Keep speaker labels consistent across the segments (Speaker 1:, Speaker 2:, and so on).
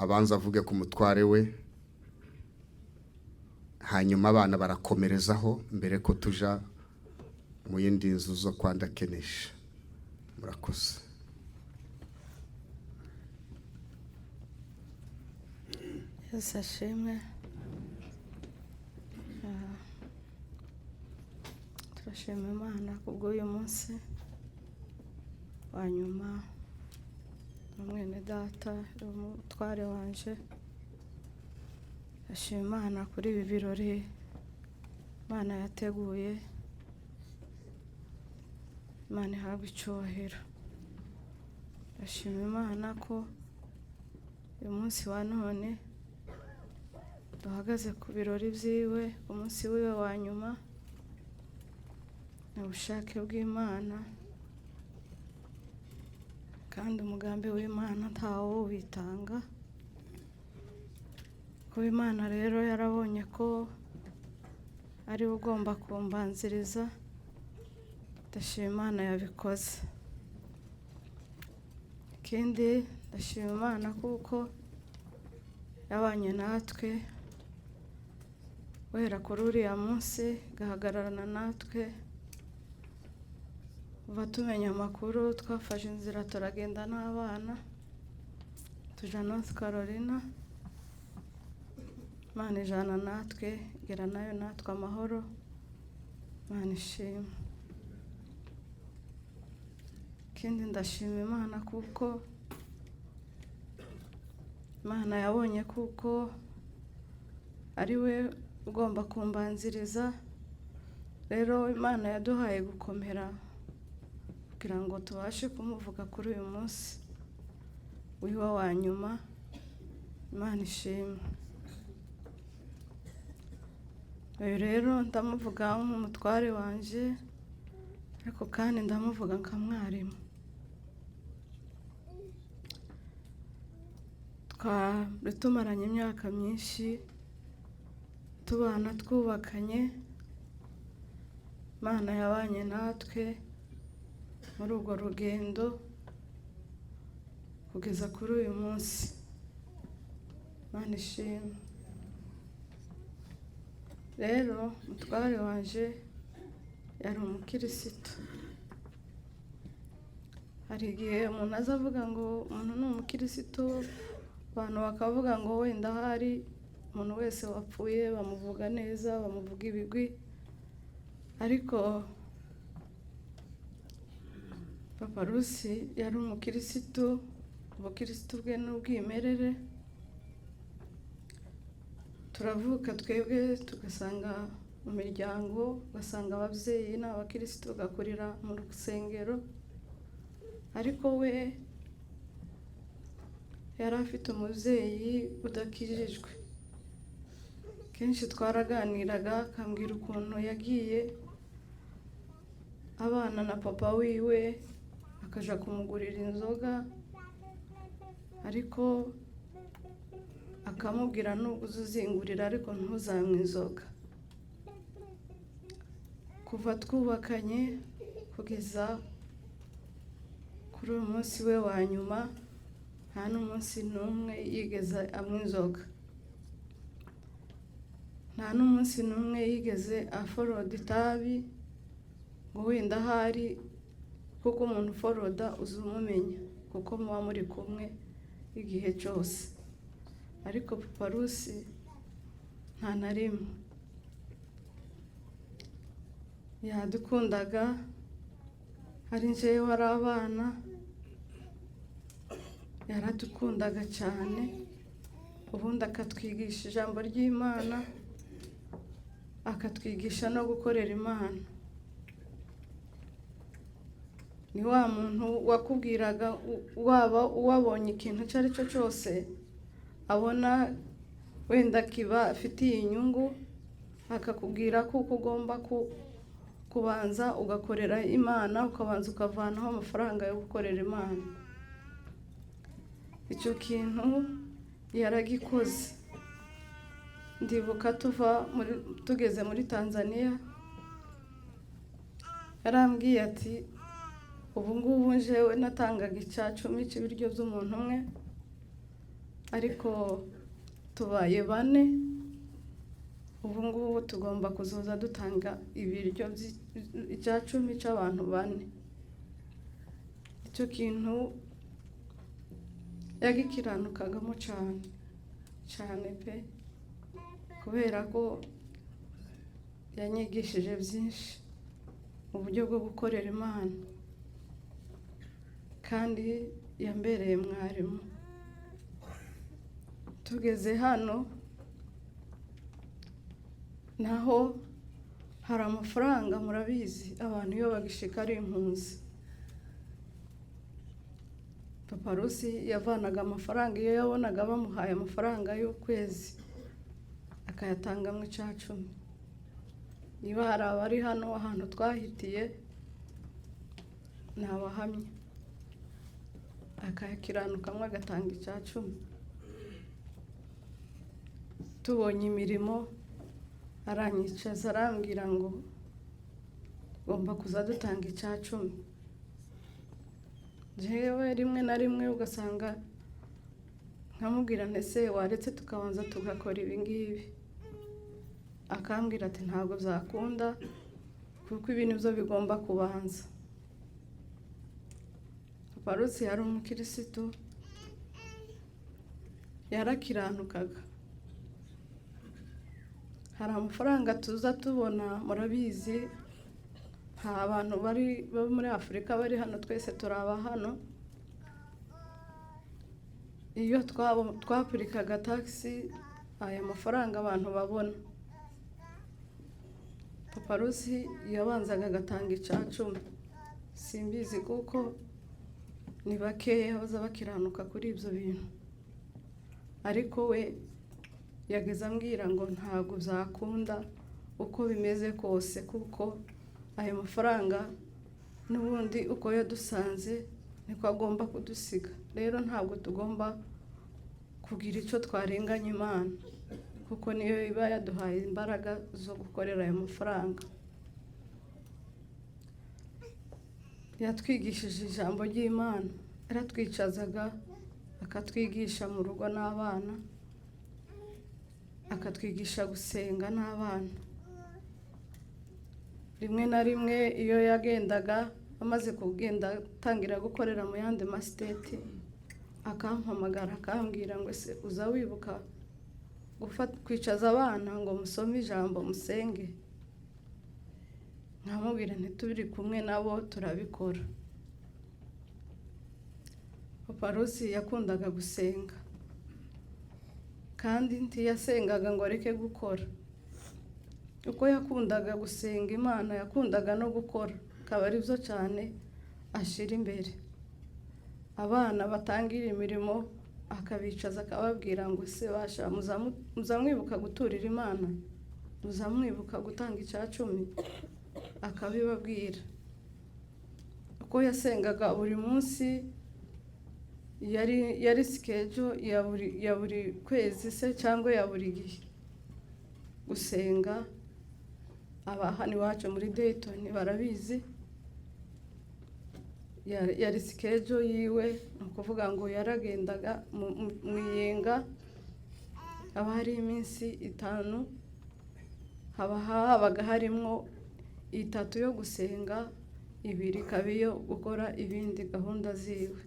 Speaker 1: abanza avuge ku mutware we, hanyuma abana barakomerezaho mbere ko tuja mu yindi nzu zo kwandakenesha. Murakoze.
Speaker 2: Yesu ashimwe. Turashima Imana kubw'uyu munsi wa nyuma mwene data umutware wanje. Ashima Imana kuri ibi birori Imana yateguye. Imana ihabwe icyubahiro. Ashima Imana ko uyu munsi wa none duhagaze ku birori byiwe, umunsi wiwe wa nyuma. Ni ubushake bw'Imana kandi umugambi w'Imana ntawo witanga. Kuba Imana rero yarabonye ko ari ugomba kumbanziriza, ndashima Imana yabikoze. Ikindi ndashima Imana kuko yabanye natwe guhera kuri uriya munsi, gahagararana natwe kuva tumenya amakuru. Twafashe inzira turagenda n'abana tuja North Carolina. Imana ijana natwe, igera nayo natwe amahoro. Imana ishimwe. Ikindi ndashima Imana kuko Imana yabonye kuko ari we ugomba kumbanziriza. Rero Imana yaduhaye gukomera kugira ngo tubashe kumuvuga kuri uyu munsi wiwe wa nyuma. Imana ishimwe. Uyu rero ndamuvuga nk'umutware wanje, ariko kandi ndamuvuga nka mwarimu. Twari tumaranye imyaka myinshi tubana twubakanye. Imana yabanye natwe muri urwo rugendo kugeza kuri uyu munsi. Imana ishimwe. Rero umutware wanje yari umukirisitu. Hari igihe umuntu aza avuga ngo umuntu ni umukirisitu, abantu bakavuga ngo wenda hari umuntu wese wapfuye bamuvuga neza, bamuvuga ibigwi. Ariko Papa Rusi yari umukirisitu, ubukirisitu bwe n'ubwimerere. Turavuka twebwe tugasanga mu miryango, ugasanga ababyeyi n'abakirisitu bagakurira mu rusengero, ariko we yari afite umubyeyi udakijijwe. Kenshi twaraganiraga akambwira ukuntu yagiye abana na papa wiwe akaja kumugurira inzoga, ariko akamubwira nubwo uzuzingurira ariko ntuzanywe inzoga. Kuva twubakanye kugeza kuri uyu munsi we wa nyuma, nta n'umunsi n'umwe yigeze anywa inzoga. Nta n'umunsi n'umwe yigeze aforoda itabi ngo wenda ahari, kuko umuntu uforoda uzumumenya kuko muba muri kumwe igihe cyose. Ariko Papa Rusi nta na rimwe. Yadukundaga, hari njyewe wari abana, yaradukundaga cyane. Ubundi akatwigisha ijambo ry'Imana, akatwigisha no gukorera Imana. Ni wa muntu wakubwiraga waba uwabonye ikintu icyo ari cyo cyose abona wenda kiba afitiye inyungu, akakubwira ko ugomba kubanza ugakorera Imana, ukabanza ukavanaho amafaranga yo gukorera Imana. Icyo kintu yaragikoze. Ndibuka tugeze muri Tanzania, yarambwiye ati ubu ngubu njewe natangaga icacumi cy'ibiryo by'umuntu umwe, ariko tubaye bane. Ubu ngubu tugomba kuzoza dutanga ibiryo icacumi cy'abantu bane. Icyo kintu yagikiranukagamo cyane cyane pe, kubera ko yanyigishije byinshi mu buryo bwo gukorera Imana, kandi yambereye mwarimu. Tugeze hano naho hari amafaranga, murabizi abantu iyo bagishika ari impunzi, Papa Rusi yavanaga amafaranga iyo yabonaga bamuhaye amafaranga y'ukwezi akayatanga mu icacumi. Niba hari abari hano ahantu twahitiye ni abahamya, akayakiranukamwe agatanga icacumi. Tubonye imirimo aranyicaza arambwira ngo ngomba kuza dutanga icacumi. Jewe rimwe na rimwe ugasanga nkamubwira ntese waretse tukabanza tugakora ibi ngibi, akambwira ati ntabwo zakunda kuko ibi nibyo bigomba kubanza. Papa Rusi yari umukirisitu, yarakiranukaga. Hari amafaranga tuza tubona, murabizi nta abantu bari muri Afurika bari hano, twese turaba hano. Iyo twapurikaga taxi, aya mafaranga abantu babona, Papa Rusi yabanzaga agatanga icacumi. Simbizi kuko ni bakeya baza bakiranuka kuri ibyo bintu, ariko we yageze ambwira ngo ntabwo zakunda uko bimeze kose, kuko ayo mafaranga n'ubundi uko yadusanze niko agomba kudusiga. Rero ntabwo tugomba kugira icyo twarenganya Imana, kuko niyo iba yaduhaye imbaraga zo gukorera ayo mafaranga. Yatwigishije ijambo ry'Imana, yaratwicazaga akatwigisha mu rugo n'abana, akatwigisha gusenga n'abana. Rimwe na rimwe iyo yagendaga amaze kugenda atangira gukorera mu yandi masiteti, akampamagara akambwira ngo ese uza wibuka kwicaza abana ngo musome ijambo musenge. Nkamubwira ntituri kumwe nabo turabikora. Papa Rusi yakundaga gusenga, kandi ntiyasengaga ngo areke gukora. Uko yakundaga gusenga Imana, yakundaga no gukora, akaba ari byo cyane ashira imbere. Abana batangira imirimo akabicaza akababwira ngo se basha muzamwibuka guturira Imana, muzamwibuka gutanga icacumi, akabibabwira. Uko yasengaga buri munsi, yari schedule ya buri kwezi se cyangwa ya buri gihe gusenga. Abahani wacu muri Dayton barabizi, yari schedule yiwe, ukuvuga ngo yaragendaga mu yenga, haba hari iminsi 5, habaga harimo 3 yo gusenga, 2 kabiyo gukora ibindi gahunda ziwe.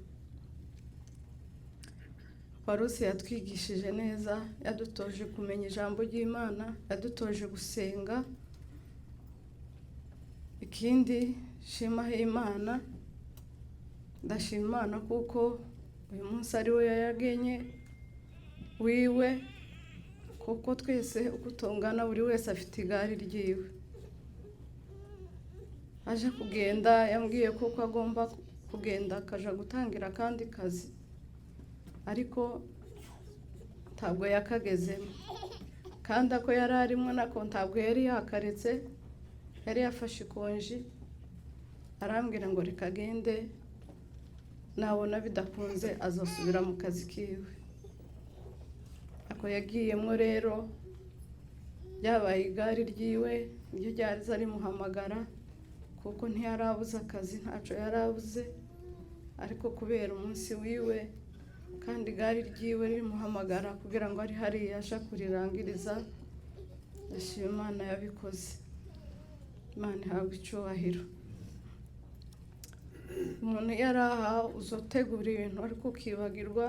Speaker 2: Parusi yatwigishije neza, yadutoje kumenya ijambo ry'Imana, yadutoje gusenga. Ikindi shima Imana, ndashima Imana kuko uyu munsi ari we yagenye wiwe, kuko twese uko tungana buri wese afite igare ryiwe. Aje kugenda yambwiye kuko agomba kugenda akaja gutangira kandi kazi, ariko ntabwo yakagezemo, kandi ako yari arimo nako ntabwo yari yakaretse, yari yafashe ikonji. Arambwira ngo reka gende, nabona bidakunze azosubira mu kazi kiwe. Ako yagiyemo rero byabaye igare ryiwe, iryo ryari rimuhamagara kuko ntiyarabuze akazi, ntacyo yarabuze, ariko kubera umunsi wiwe kandi igare ryiwe rimuhamagara kugira ngo ari hariya aje kurirangiriza. Ndashima Imana yabikoze. Imana ihabwa icyubahiro. Umuntu yaraha uzotegura ibintu ariko ukibagirwa,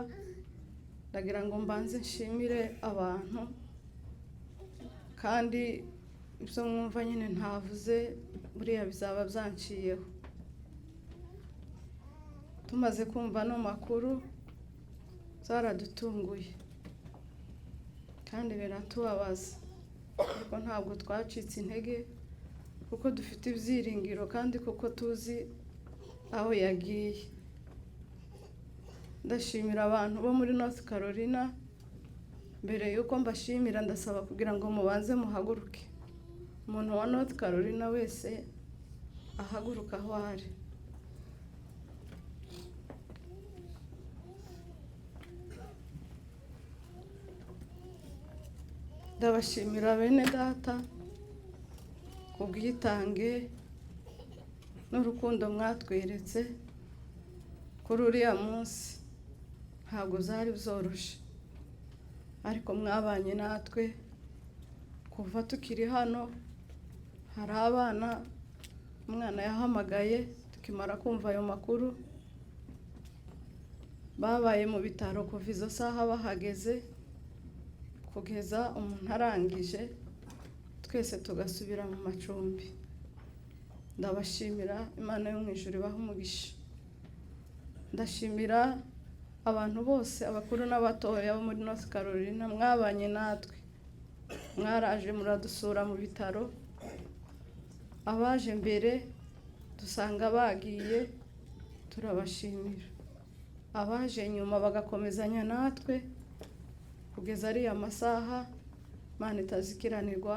Speaker 2: ndagira ngo mbanze nshimire abantu, kandi ibyo mwumva nyine ntavuze buriya bizaba byanciyeho. Tumaze kumva no makuru zaradutunguye kandi biratubabaza, ariko ntabwo twacitse intege kuko dufite ibyiringiro kandi kuko tuzi aho yagiye. Ndashimira abantu bo muri North Carolina. Mbere yuko mbashimira ndasaba kugira ngo mubanze muhaguruke. Umuntu wa North Carolina wese ahaguruka aho ari. Ndabashimira bene data kubwitange n'urukundo mwatweretse kuri uriya munsi. Ntabwo zari byoroshye, ariko mwabanye natwe kuva tukiri hano. Hari abana umwana yahamagaye tukimara kumva ayo makuru, babaye mu bitaro kuva izo saha bahageze kugeza umuntu arangije, twese tugasubira mu macumbi. Ndabashimira, Imana yo mu ijuru ibahe umugisha. Ndashimira abantu bose, abakuru n'abatoya bo muri North Carolina, mwabanye natwe. Mwaraje muradusura mu bitaro, abaje mbere dusanga bagiye, turabashimira. Abaje nyuma bagakomezanya natwe kugeza ariya masaha, Imana itazikiranirwa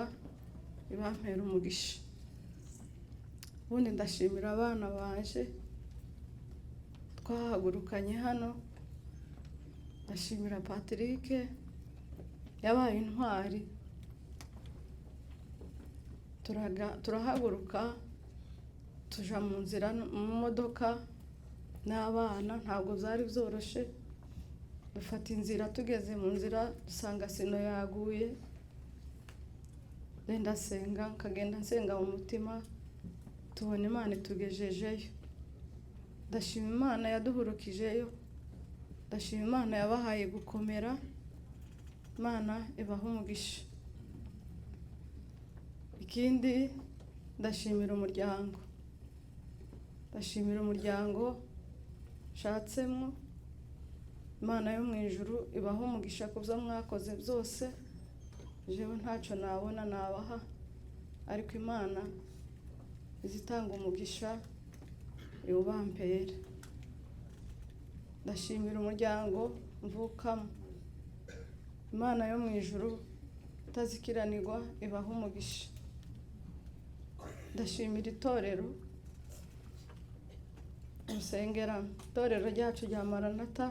Speaker 2: ibampera umugisha. Ubundi ndashimira abana baje twahagurukanye hano. Ndashimira Patrick, yabaye intwari. Turahaguruka tuja mu nzira mu modoka n'abana, ntabwo zari byoroshye. Dufata inzira, tugeze mu nzira dusanga sino yaguye. Ndenda senga, nkagenda nsenga mu mutima, tubona Imana itugejejeyo. Ndashima Imana yaduhurukijeyo. Ndashima Imana yabahaye gukomera. Imana ibahe umugisha. Ikindi ndashimira umuryango. Ndashimira umuryango nshatsemo. Imana yo mu ijuru ibahe umugisha ku byo mwakoze byose. Jewe ntacyo nabona nabaha, ariko Imana izitanga umugisha iwubampere. Ndashimira umuryango mvukamo. Imana yo mu ijuru itazikiranirwa ibahe umugisha. Ndashimira itorero musengeramo, itorero ryacu rya Maranatha.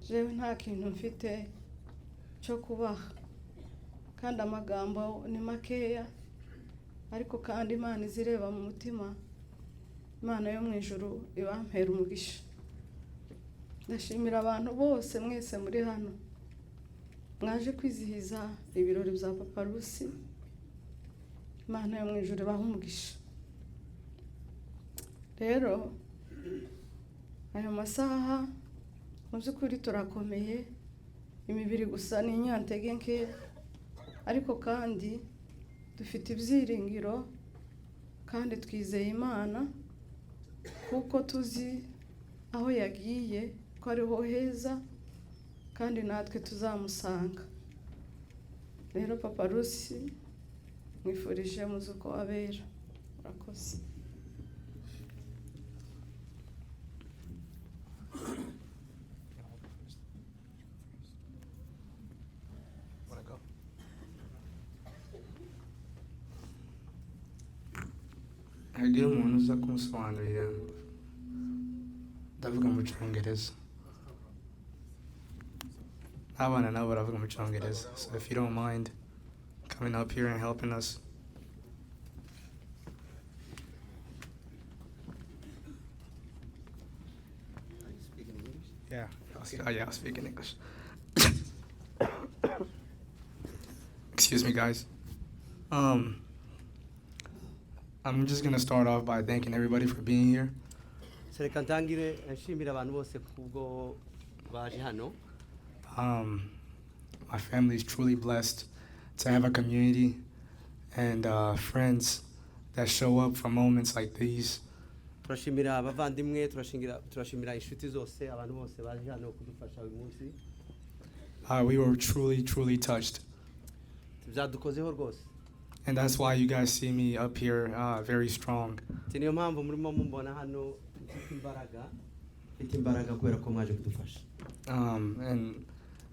Speaker 2: Jewe nta kintu mfite cyo kubaha, kandi amagambo ni makeya, ariko kandi Imana izireba mu mutima. Imana yo mu ijuru ibampera umugisha. Ndashimira abantu bose mwese muri hano mwaje kwizihiza ibirori bya Papa Rusi. Imana yo mu ijuru ibahe umugisha. Rero ayo masaha mu by'ukuri turakomeye, imibiri gusa ni inyantege nke, ariko kandi dufite ibyiringiro kandi twizeye Imana, kuko tuzi aho yagiye ko ariho heza, kandi natwe tuzamusanga. Rero Papa Rusi mwifurije muzuko wabera. Murakoze.
Speaker 3: hagira umuntu uza kumusobanurira, ndavuga mu Cyongereza. Abana nabo baravuga mu Cyongereza, so if you don't mind coming up here and helping us. Yeah, I'll speak in English. Excuse me, guys. I'm just gonna start off by thanking everybody for being here.
Speaker 4: reka ntangire nshimira abantu bose kubwo baje hano.
Speaker 3: My family is truly blessed to have a community and friends that show up for moments like these.
Speaker 4: Turashimira abavandimwe, turashimira inshuti zose, abantu bose baje hano kudufasha uyu munsi.
Speaker 3: We were truly touched.
Speaker 4: Byadukozeho rwose.
Speaker 3: And that's why you guys see me up here very strong.
Speaker 4: Niyo mpamvu murimo mumbona hano mfite imbaraga kubera ko mwaje kudufasha.
Speaker 3: And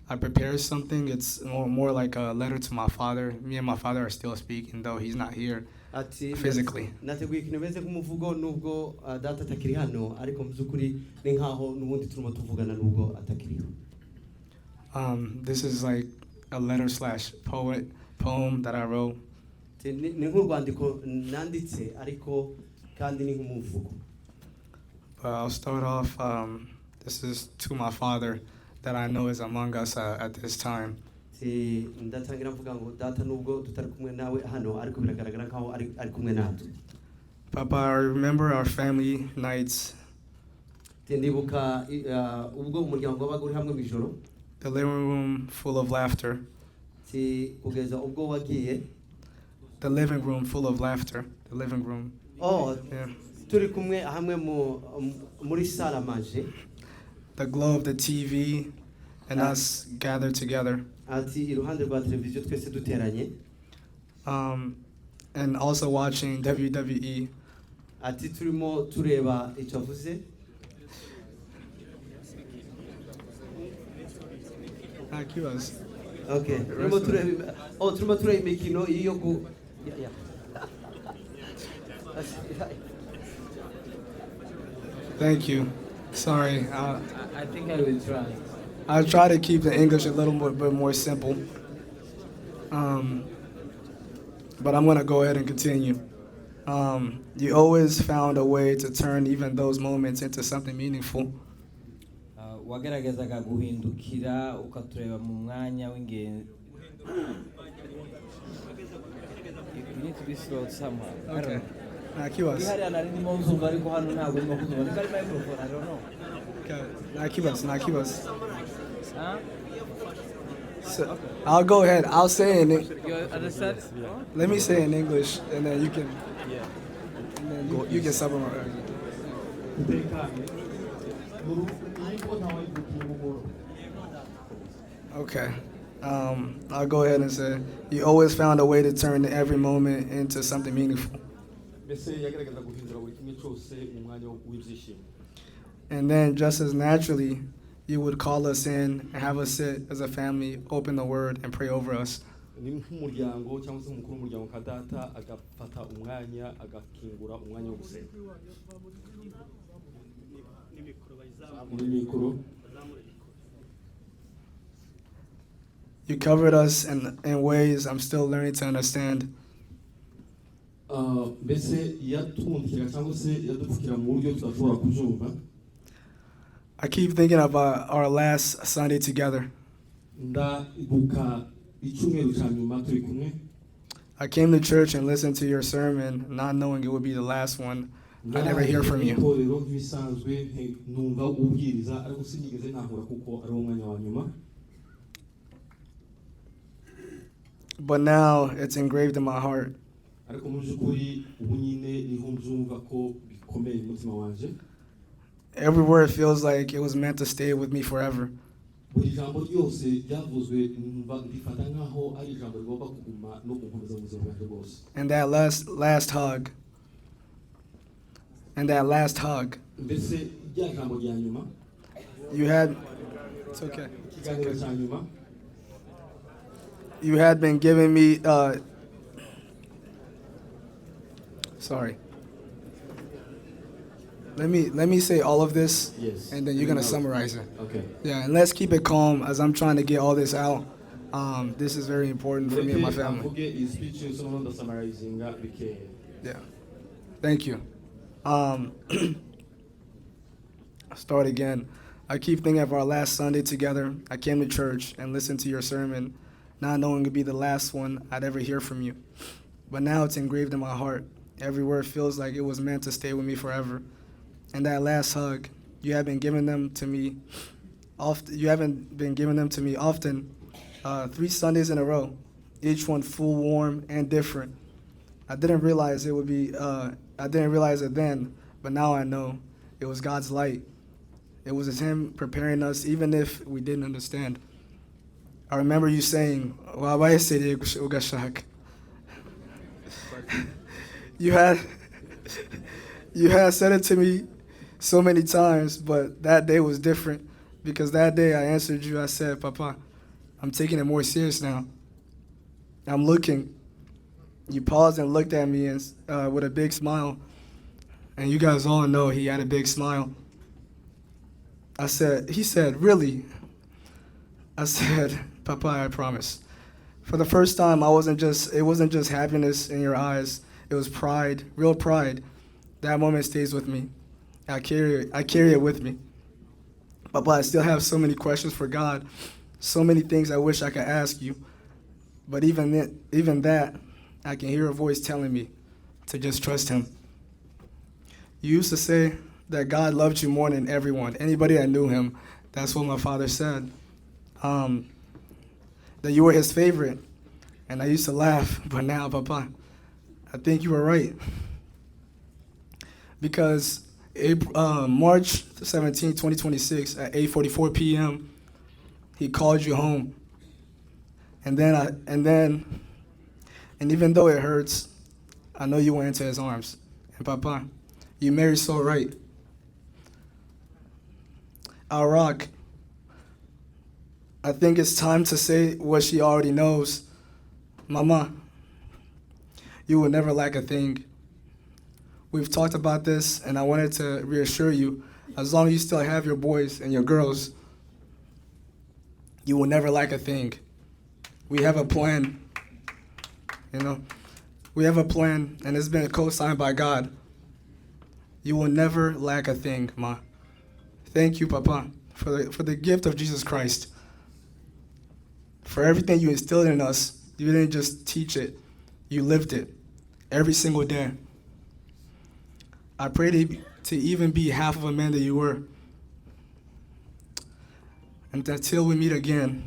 Speaker 3: I prepared something. It's more like a letter to my father. Me and my father are still speaking, though he's not here physically.
Speaker 4: Nateguye ikintu beze kumuvugo nubwo data atakiri hano ariko mu byukuri ni nkaho nubundi turimo tuvugana nubwo atakiriho.
Speaker 3: This is like a letter / poem that I wrote.
Speaker 4: Ni nk'urwandiko nanditse ariko kandi ni nk'umuvugo.
Speaker 3: I'll start off. This is to my father that I know is among us at this time.
Speaker 4: Ndatangira mvuga ngo data nubwo tutari kumwe nawe hano ariko biragaragara nkaho ari kumwe natwe.
Speaker 3: Papa, I remember our family nights.
Speaker 4: Ndibuka ubwo umuryango wabaga uri hamwe mu ijoro.
Speaker 3: The living room full of laughter.
Speaker 4: Kugeza ubwo wagiye.
Speaker 3: The living room full of laughter. The living room.
Speaker 4: Oh,
Speaker 3: yeah.
Speaker 4: Turi kumwe hamwe muri salle à manger.
Speaker 3: The glow of the TV and us gathered together.
Speaker 4: Ati iruhande rwa televiziyo twese duteranye.
Speaker 3: And also watching WWE.
Speaker 4: Ati turimo tureba icyo avuze. Okay. Turimo tureba imikino iyo ku. Yeah.
Speaker 3: Thank you. Sorry.
Speaker 5: I think I will try.
Speaker 3: I'll try to keep the English a little bit more simple. But I'm going to go ahead and continue. You always found a way to turn even those moments into something meaningful.
Speaker 5: Wageragezaga guhindukira ukatureba mu mwanya w'ingenzi. You need to be slow somehow.
Speaker 3: Okay. Keep us.
Speaker 5: I don't know.
Speaker 3: Okay. Keep us.
Speaker 5: Huh?
Speaker 3: So, okay. I'll go ahead. I'll say in English.
Speaker 5: You understand?
Speaker 3: Let me say in English, and then you can.
Speaker 5: Yeah.
Speaker 3: And then you can summarize. Okay. I'll go ahead and say, you always found a way to turn every moment into something meaningful. And then just as naturally, you would call us in and have us sit as a family, open the word, and pray over us. You covered us in ways I'm still learning to understand. I keep thinking about our last Sunday together. I came to church and listened to your sermon, not knowing it would be the last one. I never hear from you. But now it's engraved in my heart. Every word feels like it was meant to stay with me forever. And that last hug. You had. It's okay. You had been giving me. Sorry. Let me say all of this,
Speaker 4: yes,
Speaker 3: and then you're gonna summarize it.
Speaker 4: Okay.
Speaker 3: Yeah, and let's keep it calm as I'm trying to get all this out. This is very important for me and my family. Yeah. Thank you. I'll start again. I keep thinking of our last Sunday together. I came to church and listened to your sermon, not knowing it would be the last one I'd ever hear from you. But now it's engraved in my heart. Every word feels like it was meant to stay with me forever. And that last hug, you have been giving them to me often. You haven't been giving them to me often. 3 Sundays in a row, each one full, warm, and different. I didn't realize it would be. I didn't realize it then, but now I know it was God's light. It was Him preparing us, even if we didn't understand. I remember you saying, You had said it to me so many times, but that day was different because that day I answered you. I said, Papa, I'm taking it more serious now. I'm looking. You paused and looked at me and, with a big smile, and you guys all know he had a big smile. He said, really? I said, Papa, I promise. For the first time, it wasn't just happiness in your eyes. It was pride, real pride. That moment stays with me. I carry it with me. Papa, I still have so many questions for God, so many things I wish I could ask you. But even that, I can hear a voice telling me to just trust Him. You used to say that God loved you more than everyone. Anybody that knew Him, that's what my father said. That you were His favorite. And I used to laugh, but now, Papa, I think you were right. Because March 17, 2026, at 8:44 p.m., He called you home. And even though it hurts, I know you went into His arms. And Papa, you married so right. Our rock, I think it's time to say what she already knows. Mama, you will never lack a thing. We've talked about this, and I wanted to reassure you, as long as you still have your boys and your girls, you will never lack a thing. We have a plan, We have a plan, and it's been co-signed by God. You will never lack a thing, Ma. Thank you, Papa, for the gift of Jesus Christ. For everything you instilled in us. You didn't just teach it, you lived it every single day. I pray to even be half of a man that you were. And until we meet again,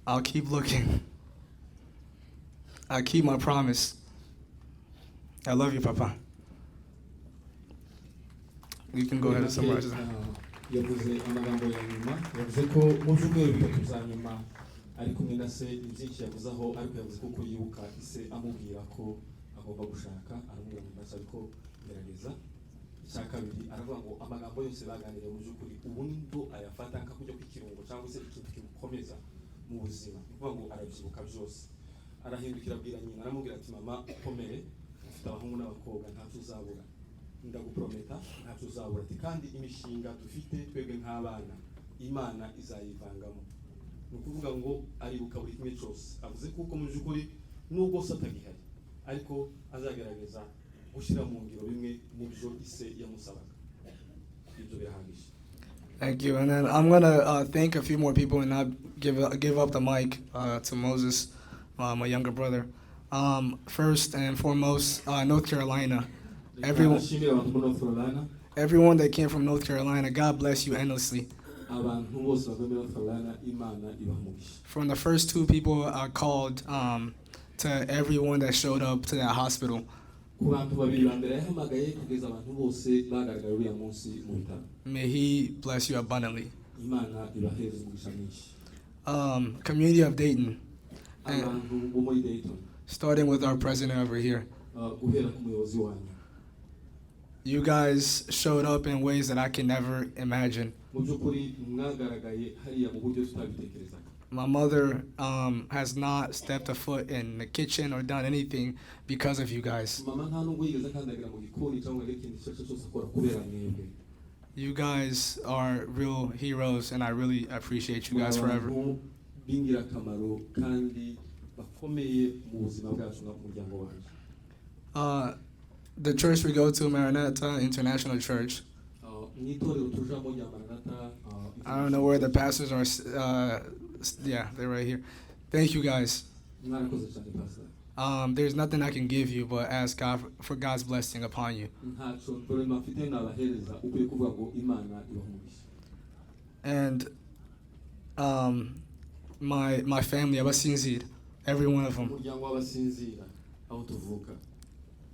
Speaker 3: I'll keep looking. I'll keep my promise. I love you, Papa. You can go ahead and summarize that.
Speaker 6: yavuze amagambo ya nyuma yavuze ko mu byumweru bitatu za nyuma ari kumwe na se ibyinshi yavuzaho ariko yavuze ko yibuka ise amubwira ko agomba gushaka aramwumva ariko gerageza icya kabiri aravuga ngo amagambo yose baganiriye mu by'ukuri ubu ndo ayafata nk'akujya kw'ikirungo cyangwa se ikintu kimukomeza mu buzima kuvuga ngo arabyibuka byose arahindukira abwira nyina aramubwira ati mama ukomere ufite abahungu n'abakobwa ntacyo uzabura ndaguprometa ntacyo uzabura ati kandi imishinga dufite twebwe nk'abana Imana izayivangamo ni ukuvuga ngo aribuka buri kimwe cyose avuze kuko mu by'ukuri nubwo se atagihari ariko azagerageza gushyira mu ngiro bimwe mu byo ise yamusabaga ibyo birahagije.
Speaker 3: Thank you, and then I'm gonna thank a few more people and not give up the mic to Moses, my younger brother. First and foremost, North Carolina. Everyone that came from North Carolina, God bless you endlessly. From the first 2 people I called to everyone that showed up to that hospital. May He bless you abundantly. Community of Dayton. Starting with our president over here. You guys showed up in ways that I can never imagine. My mother has not stepped a foot in the kitchen or done anything because of you guys. You guys are real heroes, and I really appreciate you guys forever. The church we go to, Maranatha International Church.
Speaker 6: mw'itorero tujamo rya Maranatha.
Speaker 3: I don't know where the pastors are. Yeah, they're right here. Thank you guys.
Speaker 6: Mwarakoze cyane pastor.
Speaker 3: There's nothing I can give you but ask God for God's blessing upon you.
Speaker 6: Ntaco ndorema mfite nabahereza ukwiye kuvuga ngo Imana ibahumugishe.
Speaker 3: And my family, abasinzira, every one of them.
Speaker 6: Umuryango w'abasinzira aho tuvuka.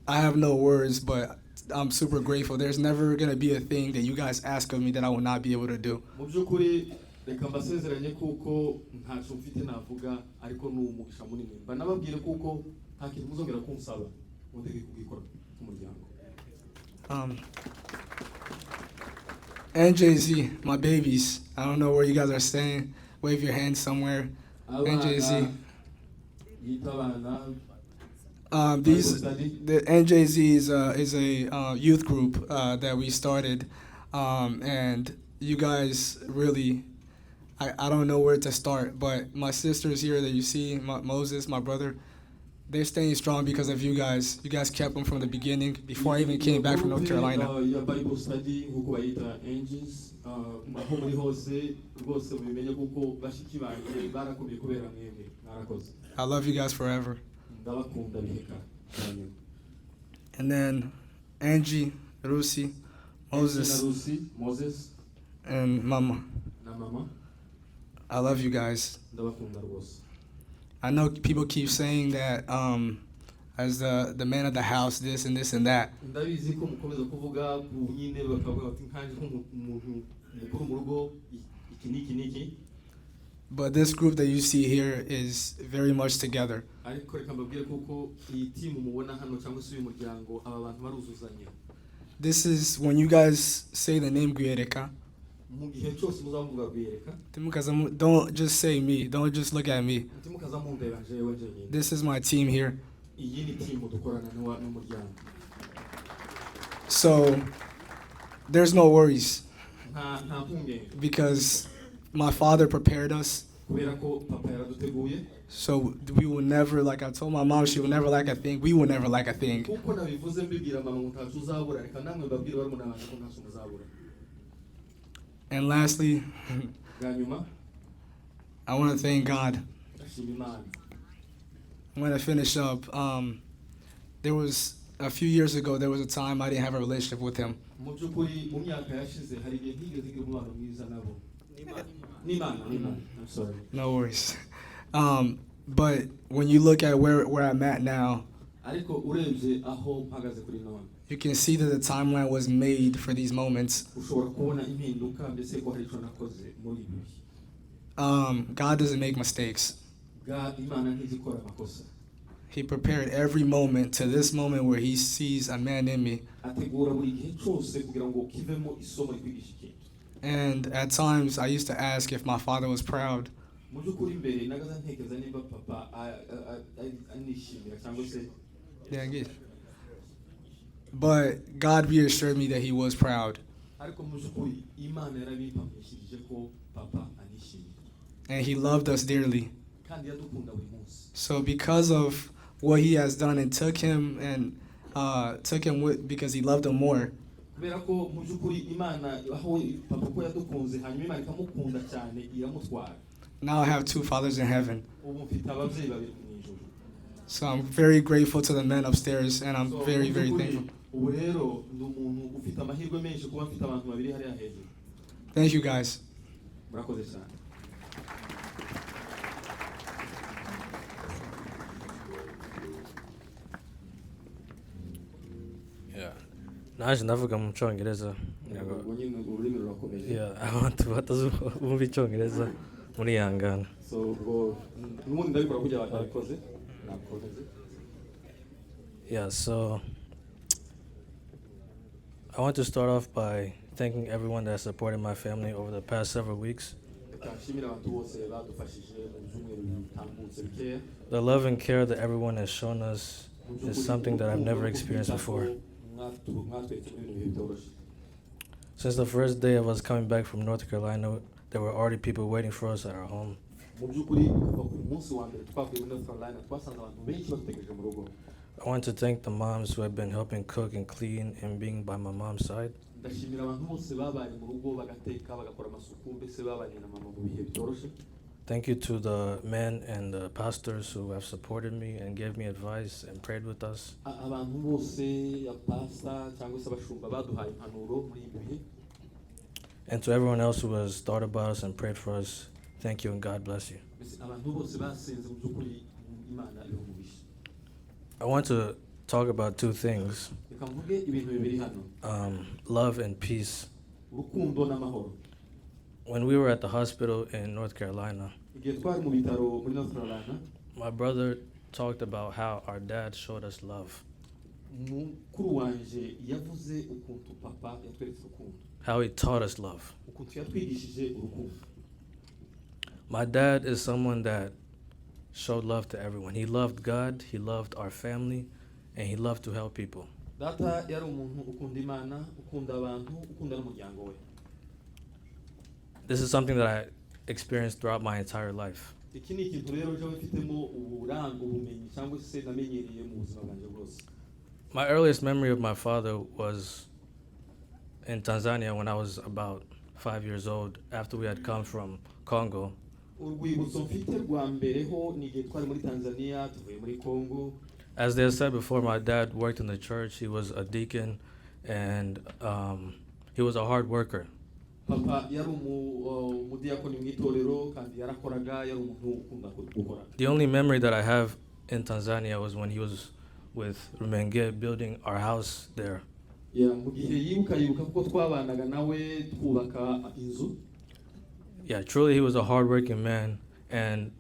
Speaker 3: I have no words, but I'm super grateful. There's never gonna be a thing that you guys ask of me that I will not be able to do.
Speaker 6: Mu by'ukuri reka mbasezeranye kuko ntaco mfite navuga ariko n'umugisha munini. Banababwire kuko nta kintu muzongera kunsaba mundeke kubikora k'umuryango.
Speaker 3: NJZ, my babies. I don't know where you guys are staying. Wave your hands somewhere. NJZ. The NJZ is a youth group that we started, and you guys really, I don't know where to start, but my sisters here that you see, Moses, my brother, they're staying strong because of you guys. You guys kept them from the beginning, before I even came back from North Carolina.
Speaker 6: Bible study nkuko bayita angels aho muri hose rwose mubimenye kuko bashiki banjye barakomeye kubera mwebwe mwarakoze.
Speaker 3: I love you guys forever.
Speaker 6: Ndabakunda biheka.
Speaker 3: And then Angie, Rusi,
Speaker 6: Moses,
Speaker 3: and Mama.
Speaker 6: na mama.
Speaker 3: I love you guys.
Speaker 6: Ndabakunda rwose.
Speaker 3: I know people keep saying that as the man of the house, this and this and that.
Speaker 6: Ndabizi ko mukomeza kuvuga ku nyine bakavuga bati nkanje nk'umuntu mukuru mu rugo iki niki.
Speaker 3: But this group that you see here is very much together.
Speaker 6: Ariko reka mbabwire kuko iyi team mubona hano cyangwa se uyu muryango aba bantu baruzuzanya.
Speaker 3: This is when you guys say the name RWIYEREKA.
Speaker 6: Mu gihe cyose muzavuga RWIYEREKA.
Speaker 3: Don't just say me. Don't just look at me.
Speaker 6: Timukaza mundeba jewe njyenyine.
Speaker 3: This is my team here.
Speaker 6: Iyi ni team dukorana n'umuryango.
Speaker 3: So there's no worries
Speaker 6: Nta mpungenge.
Speaker 3: because my father prepared us.
Speaker 6: Kubera ko papa yaraduteguye.
Speaker 3: So we will never, like I told my mom, she will never lack a thing. We will never lack a thing.
Speaker 6: Kuko nabivuze mbibwira mama ngo ntacu uzabura reka namwe mbabwire bari munabanje ko ntacu muzabura.
Speaker 3: And lastly,
Speaker 6: Ganyuma
Speaker 3: I want to thank God.
Speaker 6: ashima Imana.
Speaker 3: I'm going to finish up. There was a few years ago, there was a time I didn't have a relationship with him.
Speaker 6: Mu by'ukuri mu myaka yashize hari igihe ntigeze ngira umubano mwiza nabo. N'Imana. I'm sorry.
Speaker 3: No worries. But when you look at where I'm at now,
Speaker 6: Ariko urebye aho mpagaze kuri none.
Speaker 3: you can see that the timeline was made for these moments.
Speaker 6: Ushobora kubona impinduka mbese ko hari icyo nakoze muri ibi.
Speaker 3: God doesn't make mistakes.
Speaker 6: Imana ntizikora amakosa.
Speaker 3: He prepared every moment to this moment where he sees a man in me.
Speaker 6: Ategura buri gihe cyose kugira ngo kivemo isomo rikwigisha ikintu.
Speaker 3: And at times I used to ask if my father was proud.
Speaker 6: Mu by'ukuri imbere nagaza ntekereza niba papa anishimira cyangwa se.
Speaker 3: Yeah, good. But God reassured me that he was proud.
Speaker 6: Ariko mu by'ukuri Imana yarabimpamishije ko papa anishimira.
Speaker 3: And he loved us dearly.
Speaker 6: Kandi yadukunda buri munsi.
Speaker 3: So because of what he has done and took him with because he loved him more.
Speaker 6: Kubera ko mu by'ukuri Imana aho papa ko yadukunze hanyuma Imana ikamukunda cyane iramutwara.
Speaker 3: Now I have two fathers in heaven.
Speaker 6: Ubu mfite ababyeyi babiri mu ijuru.
Speaker 3: So I'm very grateful to the men upstairs, and I'm very, very thankful.
Speaker 6: Ubu rero ndi umuntu ufite amahirwe menshi kuba mfite abantu babiri hariya hejuru.
Speaker 3: Thank you guys.
Speaker 6: Murakoze cyane.
Speaker 7: naje ndavuga mu cyongereza
Speaker 6: Ubwo nyine ururimi rurakomeje.
Speaker 7: abantu batazumva icyongereza muri yangana.
Speaker 6: So ubwo n'ubundi ndabikora kugira ngo babikoze nakoze.
Speaker 7: So I want to start off by thanking everyone that supported my family over the past several weeks. The love and care that everyone has shown us is something that I've never experienced before. Since the first day of us coming back from North Carolina, there were already people waiting for us at our home. I want to thank the moms who have been helping cook and clean and being by my mom's side.
Speaker 6: ndashimira abantu bose babaye mu rugo bagateka bagakora amasuku mbese babanye na mama mu bihe byoroshye.
Speaker 7: Thank you to the men and the pastors who have supported me and gave me advice and prayed with us.
Speaker 6: Abantu bose ya pastor cyangwa se abashumba baduhaye impanuro muri ibi bihe.
Speaker 7: And to everyone else who has thought about us and prayed for us, thank you and God bless you.
Speaker 6: Abantu bose basenze mu by'ukuri Imana ibumugisha.
Speaker 7: I want to talk about two things,
Speaker 6: Reka mvuge ibintu bibiri hano.
Speaker 7: love and peace.
Speaker 6: Urukundo n'amahoro.
Speaker 7: When we were at the hospital in North Carolina,
Speaker 6: Igihe twari mu bitaro muri North Carolina,
Speaker 7: my brother talked about how our dad showed us love,
Speaker 6: mukuru wanje yavuze ukuntu papa yatweretse urukundo.
Speaker 7: how he taught us love.
Speaker 6: Ukuntu yatwigishije urukundo.
Speaker 7: My dad is someone that showed love to everyone. He loved God, he loved our family, and he loved to help people.
Speaker 6: Data yari umuntu ukunda Imana, ukunda abantu, ukunda n'umuryango we.
Speaker 7: This is something that I experienced throughout my entire life.
Speaker 6: Iki ni ikintu rero cyo mfitemo uburambe ubumenyi cyangwa se namenyereye mu buzima bwanjye bwose.
Speaker 7: My earliest memory of my father was in Tanzania when I was about 5 years old, after we had come from Congo.
Speaker 6: Urwibutso mfite rwa mbere ho ni igihe twari muri Tanzania tuvuye muri Congo.
Speaker 7: As they said before, my dad worked in the church. He was a deacon, and he was a hard worker.
Speaker 6: Papa yari umudiyakoni mu itorero kandi yarakoraga yari umuntu ukunda gukora.
Speaker 7: The only memory that I have in Tanzania was when he was with Rumenge building our house there.
Speaker 6: Mu gihe yibuka kuko twabanaga nawe twubaka inzu.
Speaker 7: Yeah, truly he was a hard-working man. And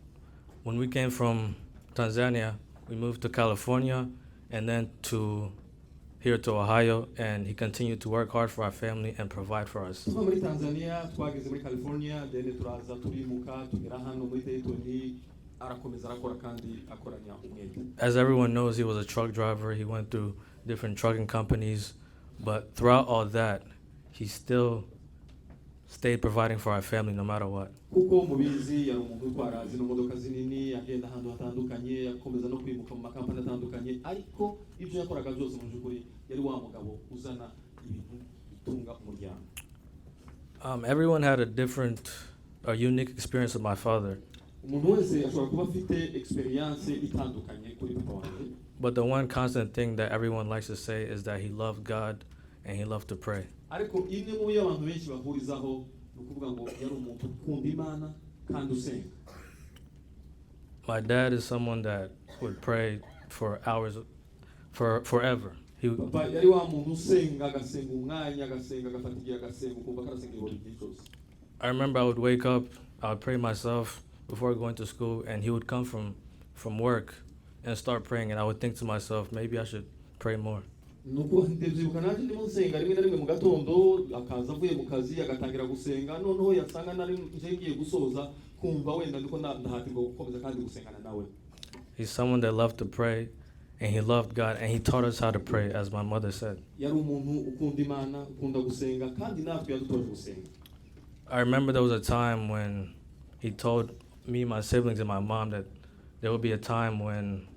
Speaker 7: when we came from Tanzania, we moved to California and then here to Ohio, and he continued to work hard for our family and provide for us.
Speaker 6: Tuva muri Tanzania twageze muri California, then turaza turimuka tugera hano muri Dayton, arakomeza arakora kandi akoranya umwete.
Speaker 7: As everyone knows, he was a truck driver. He went through different trucking companies, but throughout all that, he still stayed providing for our family no matter what.
Speaker 6: Kuko mubizi yari umuntu utwara zino modoka zinini agenda ahantu hatandukanye akomeza no kwimuka mu makampani atandukanye ariko ibyo yakoraga byose mu by'ukuri yari wa mugabo uzana ibintu bitunga umuryango.
Speaker 7: Everyone had a different, a unique experience with my father.
Speaker 6: Umuntu wese ashobora kuba afite experience itandukanye kuri papa wanjye.
Speaker 7: But the one constant thing that everyone likes to say is that he loved God and he loved to pray.
Speaker 6: Ariko imwe mu byo abantu benshi bahurizaho ni ukuvuga ngo yari umuntu ukunda Imana kandi usenga.
Speaker 7: My dad is someone that would pray for hours, for forever.
Speaker 6: Papa yari wa muntu usenga agasenga umwanya agasenga agafata igihe agasenga ukumva karasenga buri gihe cyose.
Speaker 7: I remember I would wake up, I would pray myself before going to school, and he would come from work and start praying, and I would think to myself, maybe I should pray more.
Speaker 6: Nuko ndebyibuka naje ndimo nsenga rimwe na rimwe mu gatondo akaza avuye mu kazi agatangira gusenga noneho yasanga nari nje ngiye gusoza kumva wenda ndiko ndahatirwa gukomeza kandi gusengana nawe.
Speaker 7: He's someone that loved to pray, and he loved God, and he taught us how to pray, as my mother said.
Speaker 6: Yari umuntu ukunda Imana ukunda gusenga kandi natwe yadutoje gusenga.
Speaker 7: I remember there was a time when he told me, my siblings, and my mom that there would be a time when,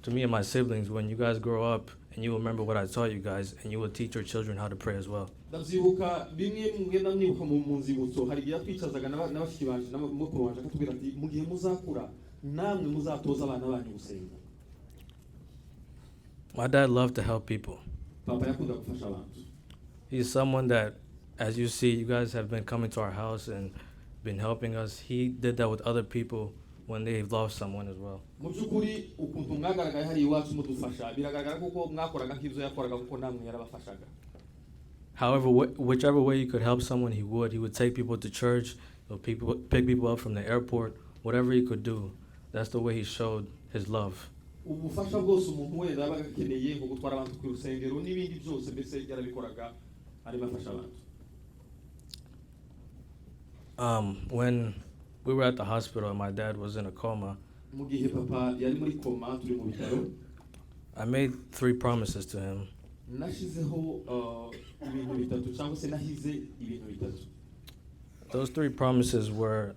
Speaker 7: to me and my siblings, when you guys grow up and you remember what I taught you guys, and you will teach your children how to pray as well.
Speaker 6: Ndavyibuka bimwe mugenda mwibuka mu nzibutso hari igihe twicazaga n'abashiki banje n'amukuru wanje akatubwira ati mu gihe muzakura namwe muzatoza abana banyu gusenga.
Speaker 7: My dad loved to help people.
Speaker 6: Papa yakunda gufasha abantu.
Speaker 7: He's someone that, as you see, you guys have been coming to our house and been helping us. He did that with other people when they've lost someone as well.
Speaker 6: Mu by'ukuri ukuntu mwagaragaye hari iwacu mudufasha biragaragara kuko mwakoraga nk'ibyo yakoraga kuko namwe yarabafashaga.
Speaker 7: However, whichever way you could help someone, he would. He would take people to church, he would pick people up from the airport, whatever he could do. That's the way he showed his love.
Speaker 6: Ubufasha bwose umuntu wenda yabaga akeneye nko gutwara abantu ku rusengero n'ibindi byose mbese yarabikoraga arimo afasha abantu.
Speaker 7: When we were at the hospital and my dad was in a coma,
Speaker 6: Mu gihe papa yari muri koma turi mu bitaro,
Speaker 7: I made 3 promises to him.
Speaker 6: nashizeho ibintu bitatu cyangwa se nahize ibintu bitatu.
Speaker 7: Those 3 promises were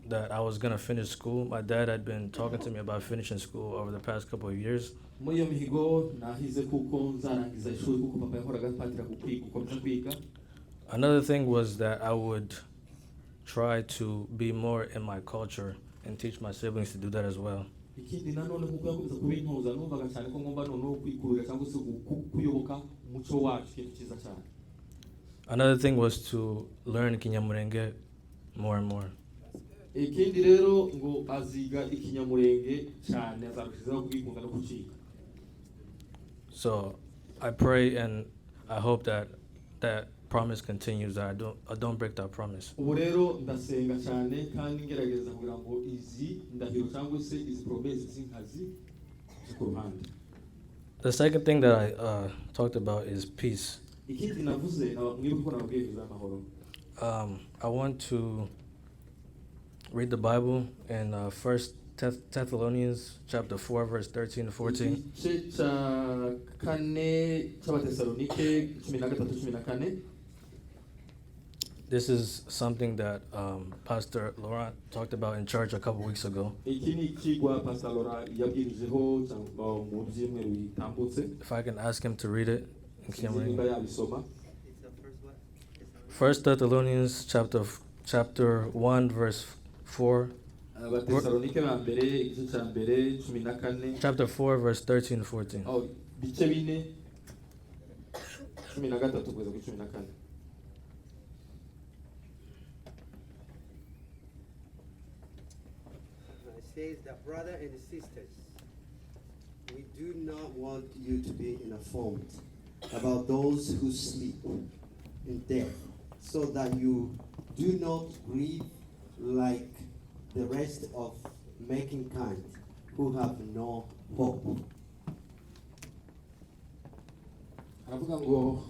Speaker 7: that I was gonna finish school. My dad had been talking to me about finishing school over the past couple of years.
Speaker 6: muri iyo mihigo nahize kuko nzarangiza ishuri kuko papa yahoraga mpatira gukomeza kwiga.
Speaker 7: Another thing was that I would try to be more in my culture and teach my siblings to do that as well.
Speaker 6: Ikindi nanone kuko yakomeza kubintoza numvaga cyane ko ngomba noneho kwikurira cyangwa se kuyoboka umuco wacu ikintu cyiza cyane.
Speaker 7: Another thing was to learn Kinyamurenge more and more.
Speaker 6: Ikindi rero ngo aziga ikinyamurenge cyane azarushizaho kugikunda no kuciga.
Speaker 7: So I pray and I hope that that promise continues, that I don't break that promise.
Speaker 6: Ubu rero ndasenga cyane kandi ngerageza kugira ngo izi ndahiro cyangwa se izi promesse z'inkazi zikuruhande.
Speaker 7: The second thing that I talked about is peace.
Speaker 6: Ikindi navuze mwibuke ko nababwiye amahoro.
Speaker 7: I want to read the Bible in 1 Thessalonians chapter 4 verse 13 to 14. This is something that Pastor Laurent talked about in church a couple weeks ago. If I can ask him to read it. 1 Thessalonians chapter 1 verse 4. Chapter 4 verse 13 to 14.
Speaker 8: It says that, brother and sisters, we do not want you to be informed about those who sleep in death, so that you do not grieve like the rest of mankind who have no hope.
Speaker 6: aravuga ngo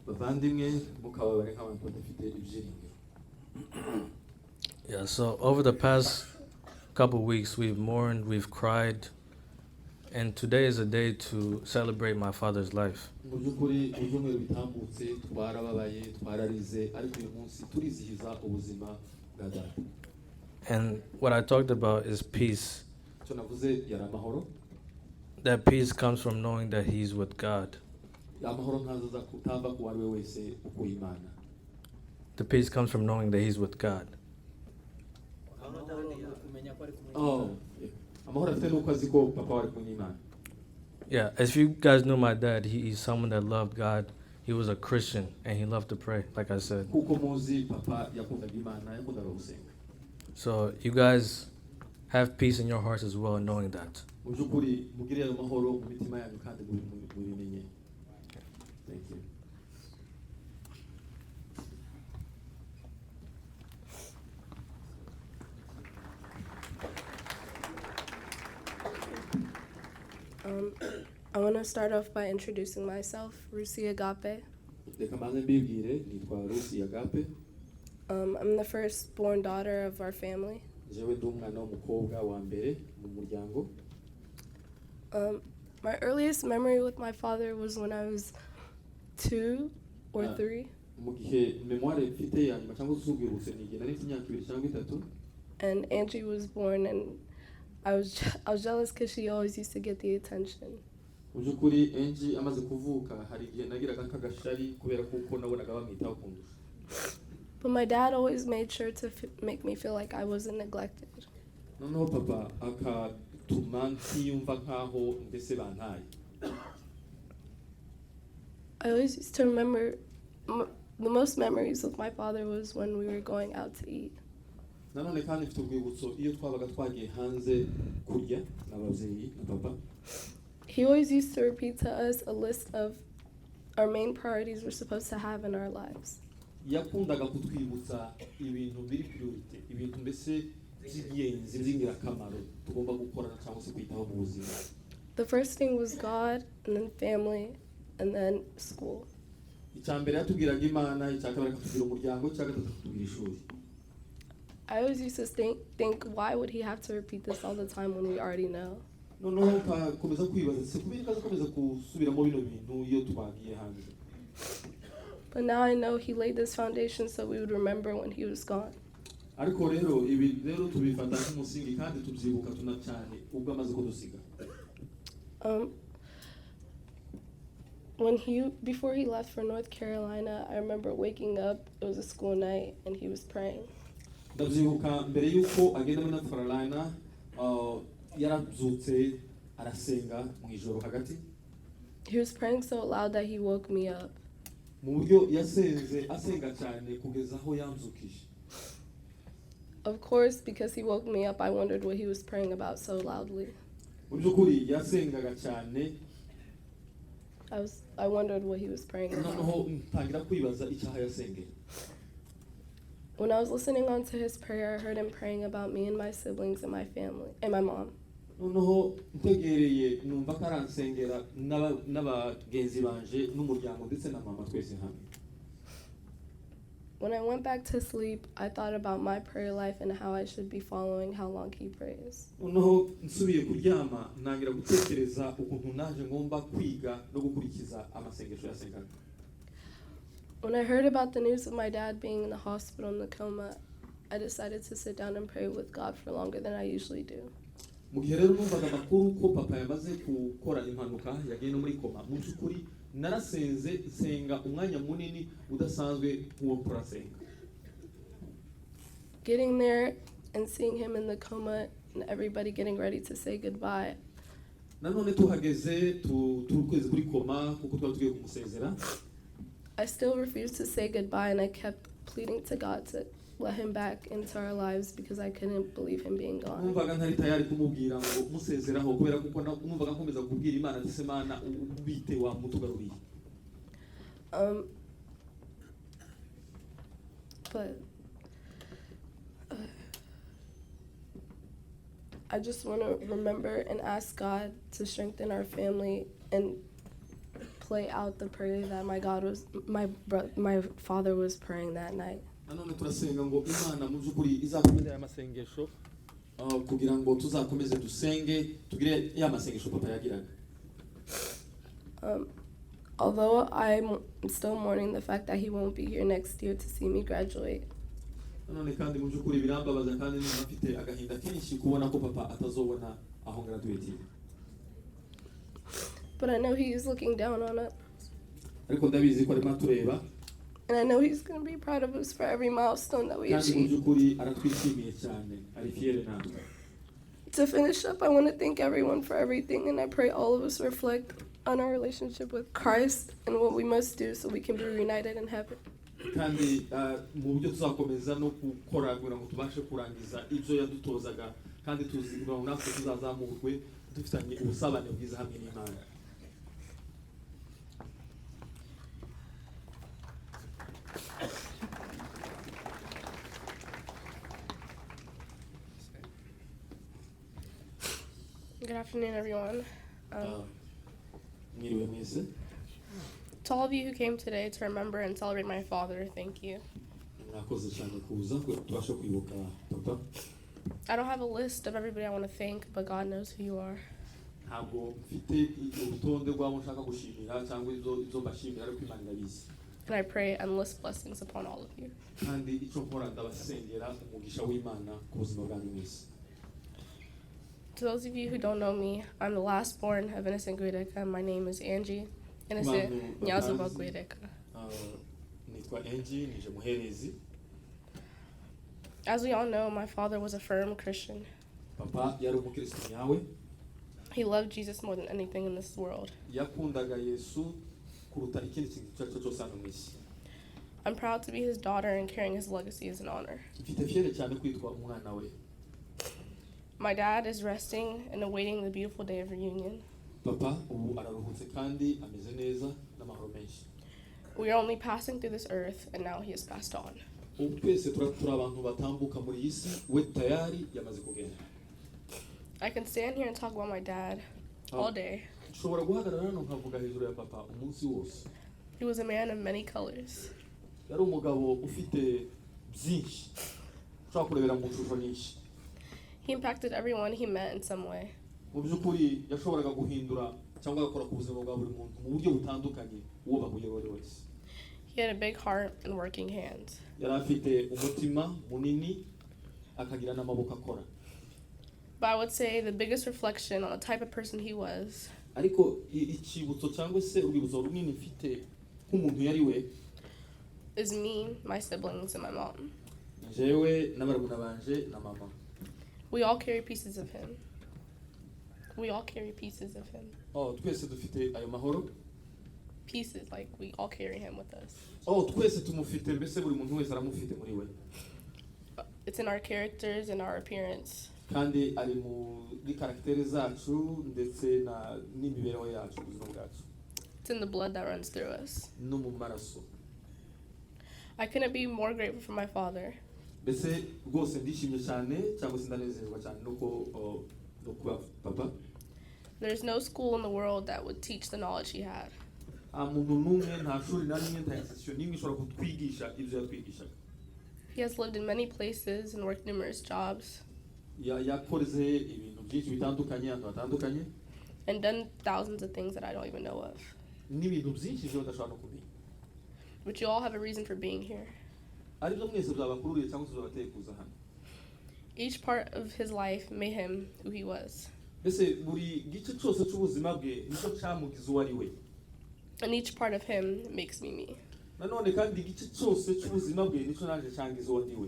Speaker 6: bavandimwe mukababare nk'abantu badafite ibyiringiro.
Speaker 7: Yeah, so over the past couple weeks we've mourned, we've cried, and today is a day to celebrate my father's life.
Speaker 6: Mu by'ukuri ibyumweru bitambutse twarababaye twararize ariko uyu munsi turizihiza ubuzima bwa data.
Speaker 7: And what I talked about is peace.
Speaker 6: Icyo navuze yari amahoro.
Speaker 7: That peace comes from knowing that he's with God.
Speaker 6: Amahoro ntazaza kutava ku wari we wese ukuye Imana.
Speaker 7: The peace comes from knowing that he's with God.
Speaker 6: Amahoro afite nuko azi ko papa wari kumwe n'Imana.
Speaker 7: Yeah, if you guys knew my dad, he's someone that loved God. He was a Christian and he loved to pray, like I said.
Speaker 6: Kuko muzi papa yakundaga Imana, yakundaga gusenga.
Speaker 7: So you guys have peace in your hearts as well, knowing that.
Speaker 6: Mu by'ukuri mugire ayo mahoro mu mitima yanyu kandi mubimenye. Thank you.
Speaker 9: I want to start off by introducing myself, Rusi Agape. I'm the firstborn daughter of our family. My earliest memory with my father was when I was 2 or 3. And Angie was born, and I was jealous because she always used to get the attention. But my dad always made sure to make me feel like I wasn't neglected. I always used to remember the most memories with my father was when we were going out to eat. He always used to repeat to us a list of our main priorities we're supposed to have in our lives. The first thing was God, and then family, and then school. I always used to think, why would he have to repeat this all the time when we already know? But now I know he laid this foundation so we would remember when he was gone.
Speaker 6: ariko rero ibi rero tubifata nk'umusingi kandi tubyibuka tunacane ubwo amaze kudusiga.
Speaker 9: Before he left for North Carolina, I remember waking up, it was a school night, and he was praying.
Speaker 6: Ndabyibuka mbere yuko agenda muri North Carolina yarabyutse arasenga mu ijoro hagati.
Speaker 9: He was praying so loud that he woke me up.
Speaker 6: Mu buryo yasenze asenga cyane kugeza aho yamzukije.
Speaker 9: Of course, because he woke me up, I wondered what he was praying about so loudly.
Speaker 6: Mu byukuri yasengaga cyane.
Speaker 9: I wondered what he was praying about.
Speaker 6: Noneho ntangira kwibaza icyaha yasengeye.
Speaker 9: When I was listening on to his prayer, I heard him praying about me and my siblings and my family and my mom.
Speaker 6: Noneho ntegereye numva ko aransengera n'abagenzi banje n'umuryango ndetse na mama twese hamwe.
Speaker 9: When I went back to sleep, I thought about my prayer life and how I should be following how long he prays.
Speaker 6: Noneho nsubiye kuryama ntangira gutekereza ukuntu naje ngomba kwiga no gukurikiza amasengesho yasengaga.
Speaker 9: When I heard about the news of my dad being in the hospital in the coma, I decided to sit down and pray with God for longer than I usually do.
Speaker 6: Mu gihe rero numvaga amakuru ko papa yamaze gukora impanuka yagiye no muri koma, mu byukuri narasenze nsenga umwanya munini udasanzwe nk'uwo turasenga.
Speaker 9: Getting there and seeing him in the coma and everybody getting ready to say goodbye.
Speaker 6: Nanone tuhageze turukwezi kuri koma kuko twari tugiye kumusezera.
Speaker 9: I still refused to say goodbye, and I kept pleading to God to let him back into our lives because I couldn't believe him being gone.
Speaker 6: Numvaga ntari tayari kumubwira ngo musezeraho kubera kuko numvaga nkomeza kubwira Imana ati Imana ubite wa mutugaruriye.
Speaker 9: But I just want to remember and ask God to strengthen our family and play out the prayer that my father was praying that night.
Speaker 6: Nanone turasenga ngo Imana mu byukuri izakomeza ya masengesho kugira ngo tuzakomeze dusenge tugire ya masengesho papa yagiraga.
Speaker 9: Although I'm still mourning the fact that he won't be here next year to see me graduate.
Speaker 6: Nanone kandi mu byukuri birambabaza kandi nimba mfite agahinda kenshi kubona ko papa atazobona aho graduate.
Speaker 9: But I know he is looking down on us.
Speaker 6: Ariko ndabizi ko arimo tureba.
Speaker 9: And I know he's going to be proud of us for every milestone that we achieve. To finish up, I want to thank everyone for everything, and I pray all of us reflect on our relationship with Christ and what we must do so we can be reunited in heaven.
Speaker 6: Kandi mu buryo tuzakomeza no gukora kugira ngo tubashe kurangiza ibyo yadutozaga kandi tuzigura natwe tuzazamurwe dufitanye ubusabane bwiza hamwe n'Imana.
Speaker 9: Good afternoon, everyone.
Speaker 6: To
Speaker 9: all of you who came today to remember and celebrate my father, thank you. I don't have a list of everybody I want to thank, but God knows who you are. And I pray endless blessings upon all of you. To those of you who don't know me, I'm the last born of Innocent Gwireka. My name is Angie. Innocent Nyazuba Gwireka. As we all know, my father was a firm Christian. He loved Jesus more than anything in this world. I'm proud to be his daughter, and carrying his legacy is an honor. My dad is resting and awaiting the beautiful day of reunion. We are only passing through this earth, and now he has passed on. I can stand here and talk about my dad all day. He was a man of many colors. He impacted everyone he met in some way. He had a big heart and working hands.
Speaker 6: akagira n'amaboko akora.
Speaker 9: But I would say the biggest reflection on the type of person he was
Speaker 6: ariko ikibutso cyangwa se urwibutso runini mfite nk'umuntu yari we
Speaker 9: is me, my siblings, and my mom.
Speaker 6: jewe n'abarumuna banje na mama.
Speaker 9: We all carry pieces of him. We all carry pieces of him.
Speaker 6: Twese dufite ayo mahoro.
Speaker 9: Pieces, like we all carry him with us.
Speaker 6: Twese tumufite mbese buri muntu wese aramufite muri we.
Speaker 9: It's in our characters and our appearance.
Speaker 6: Kandi ari muri karaktere zacu ndetse n'imibereho yacu ubuzima bwacu.
Speaker 9: It's in the blood that runs through us.
Speaker 6: No mu maraso.
Speaker 9: I couldn't be more grateful for my father.
Speaker 6: Mbese rwose ndishimye cyane cyangwa se ndanezerwa cyane no kuba papa.
Speaker 9: There's no school in the world that would teach the knowledge he had.
Speaker 6: Umuntu n'umwe nta shuri na rimwe nta institution n'imwe ishobora kutwigisha ibyo yatwigishaga.
Speaker 9: He has lived in many places and worked numerous jobs.
Speaker 6: Yakoze ibintu byinshi bitandukanye ahantu hatandukanye.
Speaker 9: And done thousands of things that I don't even know of.
Speaker 6: N'ibintu byinshi byo udashobora no kumenya.
Speaker 9: But you all have a reason for being here.
Speaker 6: Aribyo mwese byabakururiye cyangwa se byabateye kuza hano.
Speaker 9: Each part of his life made him who he was.
Speaker 6: Mbese buri gice cyose cy'ubuzima bwe nicyo cyamugize uwo ari we.
Speaker 9: And each part of him makes me me.
Speaker 6: Nanone kandi igice cyose cy'ubuzima bwe nicyo naje cyangize uwo ndi we.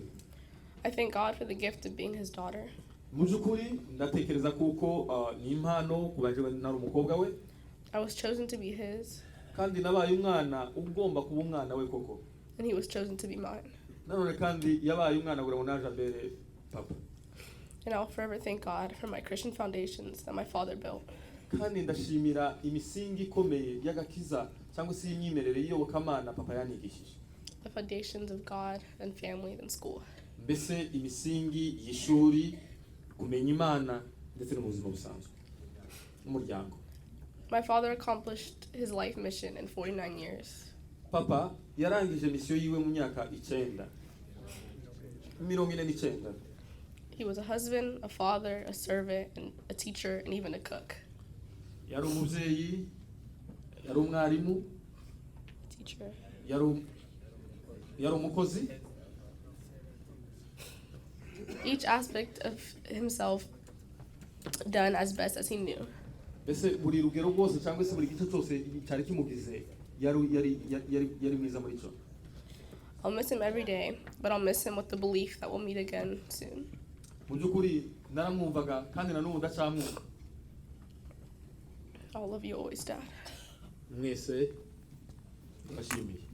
Speaker 9: I thank God for the gift of being his daughter.
Speaker 6: Mu by'ukuri ndatekereza kuko ni impano kubanje nari umukobwa we.
Speaker 9: I was chosen to be his.
Speaker 6: Kandi nabaye umwana ugomba kuba umwana we koko.
Speaker 9: And he was chosen to be mine.
Speaker 6: Nanone kandi yabaye umwana gura naje ambere papa.
Speaker 9: And I'll forever thank God for my Christian foundations that my father built.
Speaker 6: Kandi ndashimira imisingi ikomeye y'agakiza cyangwa se imyimerere y'iyobokamana papa yanigishije.
Speaker 9: The foundations of God and family and school.
Speaker 6: Mbese imisingi y'ishuri kumenya Imana ndetse no mu buzima busanzwe n'umuryango.
Speaker 9: My father accomplished his life mission in 49 years.
Speaker 6: Papa yarangije misiyo yiwe mu myaka 49.
Speaker 9: He was a husband, a father, a servant, and a teacher, and even a cook.
Speaker 6: Yari umubyeyi, yari umwarimu,
Speaker 9: Teacher.
Speaker 6: yari umukozi.
Speaker 9: Each aspect of himself done as best as he knew.
Speaker 6: Mbese buri rugero rwose cyangwa se buri gice cyose cyari kimugize yari mwiza muri cyo.
Speaker 9: I'll miss him every day, but I'll miss him with the belief that we'll meet again soon.
Speaker 6: Mu by'ukuri naramwumvaga kandi na n'ubu ndacyamwumva.
Speaker 9: I'll love you always, Dad.
Speaker 6: Mwese ndashimiye.